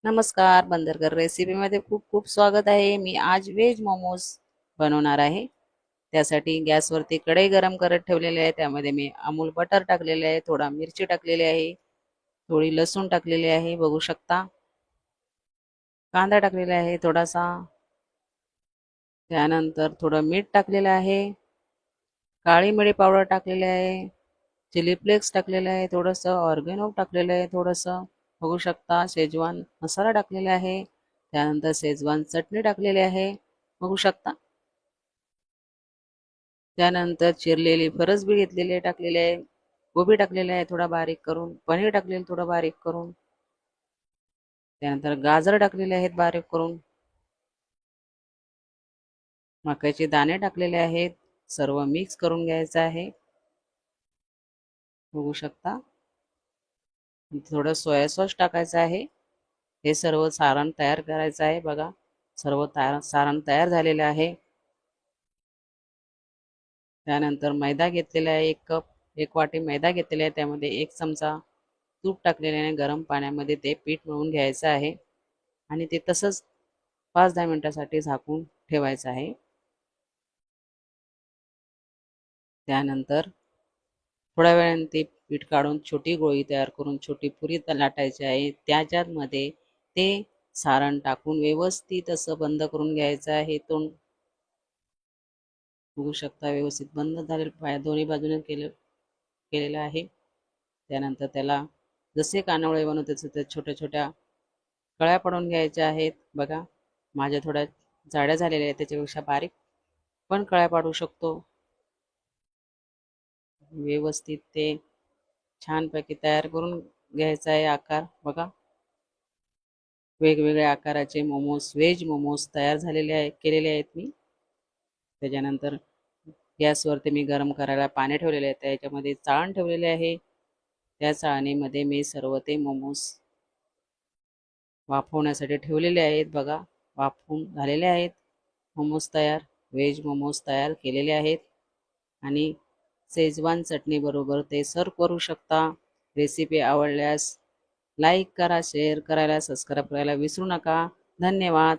नमस्कार, बंदरकर रेसिपीमध्ये खूप खूप स्वागत आहे. मी आज व्हेज मोमोज बनवणार आहे. त्यासाठी गॅसवरती कढई गरम करत ठेवलेली आहे. त्यामध्ये मी अमूल बटर टाकलेले आहे, थोडा मिरची टाकलेली आहे, थोडी लसूण टाकलेली आहे, बघू शकता. कांदा टाकलेला आहे थोडासा. त्यानंतर थोडं मीठ टाकलेलं आहे, काळी मिरी पावडर टाकलेली आहे, चिली फ्लेक्स टाकलेलं आहे, थोडंसं ऑर्गेनो टाकलेलं आहे, थोडंसं बघू शकता. शेजवान मसाला टाकलेला आहे, त्यानंतर शेजवान चटणी टाकलेली आहे, बघू शकता. त्यानंतर चिरलेली फरसबी घेतलेली आहे, टाकलेली आहे, गोबी टाकलेली आहे थोडा बारीक करून, पनीर टाकलेलं थोडं बारीक करून, त्यानंतर गाजर टाकलेले आहेत बारीक करून, मकाईचे दाणे टाकलेले आहेत. सर्व मिक्स करून घ्यायचं आहे, बघू शकता. थोडं सोया सॉस टाकायचं आहे. हे सर्व सारण तयार करायचं आहे. बघा, सर्व सारण तयार झालेलं आहे. त्यानंतर मैदा घेतलेला आहे, 1 कप, 1 वाटी मैदा घेतलेला आहे. त्यामध्ये 1 चमचा तूप टाकलेले आहे. गरम पाण्यामध्ये ते पीठ मळून घ्यायचं आहे आणि ते तसंच 5-10 मिनिटासाठी झाकून ठेवायचं आहे. त्यानंतर थोड्या वेळाने ते पीठ काढून छोटी गोळी तयार करून छोटी पुरी लाटायची आहे. त्याच्यामध्ये ते सारण टाकून व्यवस्थित असं बंद करून घ्यायचं आहे. तोंड बघू शकता, व्यवस्थित बंद झालेलं दोन्ही बाजूने केलेलं आहे. त्यानंतर त्याला जसे कानवळे बनवते तसे छोट्या छोट्या कळ्या पडून घ्यायच्या आहेत. बघा, माझ्या थोड्या जाड्या झालेल्या आहेत, त्याच्यापेक्षा बारीक पण कळ्या पाडू शकतो. व्यवस्थित ते छानपैकी तयार करून घ्यायचा आहे आकार. बघा, वेगवेगळ्या आकाराचे मोमोज, व्हेज मोमोज तयार झालेले आहे, केलेले आहेत मी. त्याच्यानंतर गॅसवरती मी गरम करायला पाणी ठेवलेले आहे, त्याच्यामध्ये चाळण ठेवलेले आहे. त्या चाळणीमध्ये मी सर्व ते मोमोज वाफवण्यासाठी ठेवलेले आहेत. बघा, वाफवून झालेले आहेत मोमोज तयार. व्हेज मोमोज तयार केलेले आहेत आणि शेजवान चटणी बरोबर ते सर्व करू शकता. रेसिपी आवडल्यास लाईक करा, शेअर करायला, सबस्क्राईब करायला विसरू नका. धन्यवाद.